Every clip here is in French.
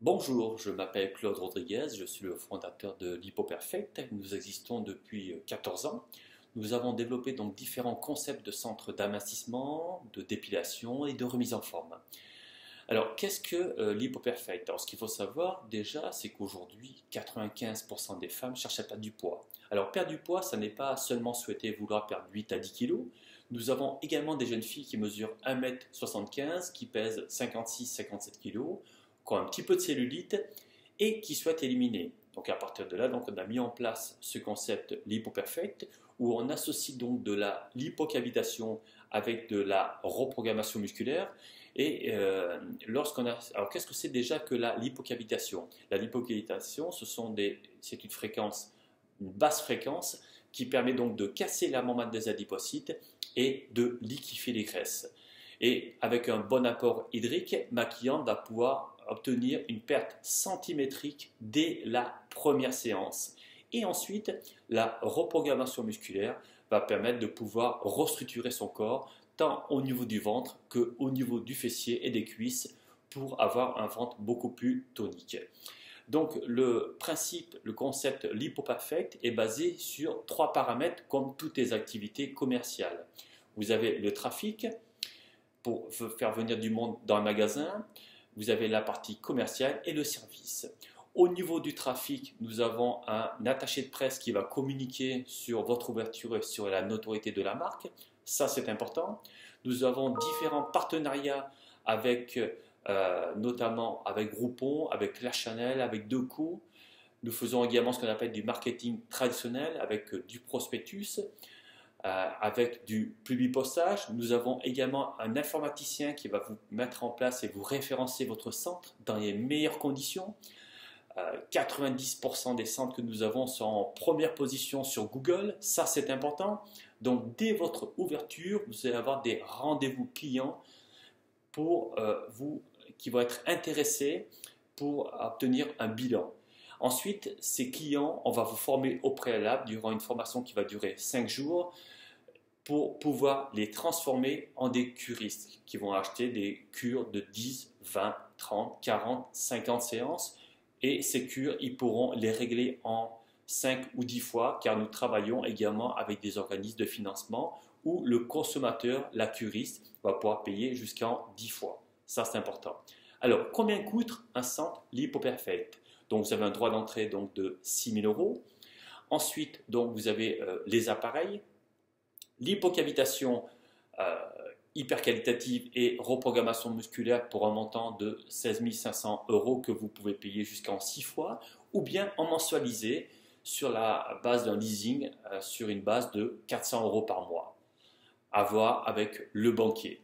Bonjour, je m'appelle Claude Rodriguez, je suis le fondateur de LipoPerfect. Nous existons depuis 14 ans. Nous avons développé donc différents concepts de centres d'amincissement, de dépilation et de remise en forme. Alors, qu'est-ce que LipoPerfect? Alors, ce qu'il faut savoir déjà, c'est qu'aujourd'hui, 95% des femmes cherchent à perdre du poids. Alors, perdre du poids, ça n'est pas seulement souhaiter vouloir perdre 8 à 10 kilos. Nous avons également des jeunes filles qui mesurent 1,75 m, qui pèsent 56-57 kilos, qui ont un petit peu de cellulite et qui souhaitent éliminer. Donc à partir de là, donc, on a mis en place ce concept LipoPerfect où on associe donc de la lipocavitation avec de la reprogrammation musculaire. Et alors qu'est-ce que c'est déjà que la lipocavitation? La lipocavitation, c'est une basse fréquence qui permet donc de casser la membrane des adipocytes et de liquéfier les graisses. Et avec un bon apport hydrique, ma cliente va pouvoir obtenir une perte centimétrique dès la première séance. Et ensuite, la reprogrammation musculaire va permettre de pouvoir restructurer son corps, tant au niveau du ventre qu'au niveau du fessier et des cuisses, pour avoir un ventre beaucoup plus tonique. Donc le principe, le concept LipoPerfect est basé sur 3 paramètres comme toutes les activités commerciales. Vous avez le trafic, pour faire venir du monde dans le magasin. Vous avez la partie commerciale et le service. Au niveau du trafic, nous avons un attaché de presse qui va communiquer sur votre ouverture et sur la notoriété de la marque. Ça, c'est important. Nous avons différents partenariats avec, notamment avec Groupon, avec La Chanel, avec Decaux. Nous faisons également ce qu'on appelle du marketing traditionnel avec du prospectus. Avec du publipostage. Nous avons également un informaticien qui va vous mettre en place et vous référencer votre centre dans les meilleures conditions. 90% des centres que nous avons sont en première position sur Google, ça c'est important. Donc dès votre ouverture, vous allez avoir des rendez-vous clients pour vous qui vont être intéressés pour obtenir un bilan. Ensuite, ces clients, on va vous former au préalable durant une formation qui va durer 5 jours pour pouvoir les transformer en des curistes qui vont acheter des cures de 10, 20, 30, 40, 50 séances. Et ces cures, ils pourront les régler en 5 ou 10 fois car nous travaillons également avec des organismes de financement où le consommateur, la curiste, va pouvoir payer jusqu'en 10 fois. Ça, c'est important. Alors, combien coûte un centre LipoPerfect? Donc, vous avez un droit d'entrée donc, de 6 000 €. Ensuite, donc, vous avez les appareils, l'hypocavitation hyper qualitative et reprogrammation musculaire pour un montant de 16 500 € que vous pouvez payer jusqu'en 6 fois, ou bien en mensualisé sur la base d'un leasing sur une base de 400 € par mois, à voir avec le banquier.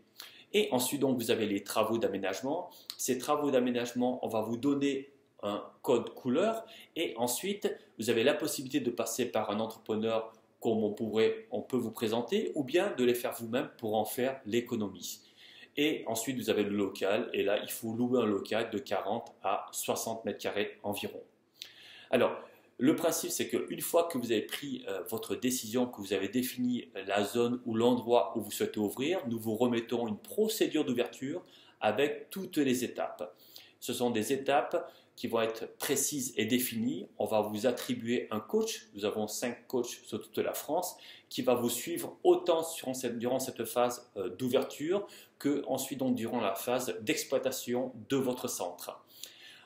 Et ensuite, donc, vous avez les travaux d'aménagement. Ces travaux d'aménagement, on va vous donner un code couleur et ensuite vous avez la possibilité de passer par un entrepreneur comme on peut vous présenter ou bien de les faire vous-même pour en faire l'économie. Et ensuite vous avez le local et là il faut louer un local de 40 à 60 mètres carrés environ. Alors le principe c'est qu'une fois que vous avez pris votre décision, que vous avez défini la zone ou l'endroit où vous souhaitez ouvrir, nous vous remettons une procédure d'ouverture avec toutes les étapes. Ce sont des étapes qui vont être précises et définies. On va vous attribuer un coach. Nous avons 5 coachs sur toute la France qui va vous suivre autant durant cette phase d'ouverture que ensuite donc durant la phase d'exploitation de votre centre.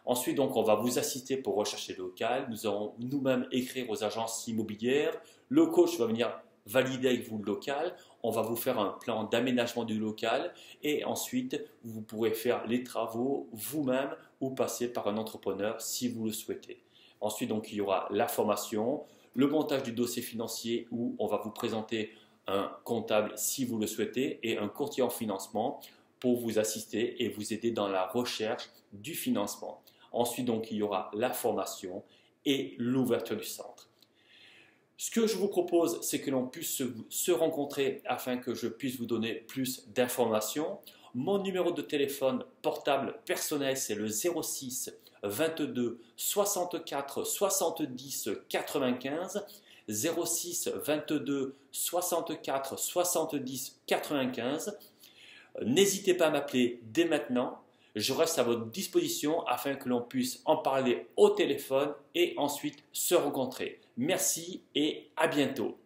Ensuite, donc, on va vous assister pour rechercher le local. Nous allons nous-mêmes écrire aux agences immobilières. Le coach va venir valider avec vous le local. On va vous faire un plan d'aménagement du local et ensuite, vous pourrez faire les travaux vous-même ou passer par un entrepreneur si vous le souhaitez. Ensuite, donc, il y aura la formation, le montage du dossier financier où on va vous présenter un comptable si vous le souhaitez et un courtier en financement pour vous assister et vous aider dans la recherche du financement. Ensuite, donc, il y aura la formation et l'ouverture du centre. Ce que je vous propose, c'est que l'on puisse se rencontrer afin que je puisse vous donner plus d'informations. Mon numéro de téléphone portable personnel, c'est le 06 22 64 70 95. 06 22 64 70 95. N'hésitez pas à m'appeler dès maintenant. Je reste à votre disposition afin que l'on puisse en parler au téléphone et ensuite se rencontrer. Merci et à bientôt.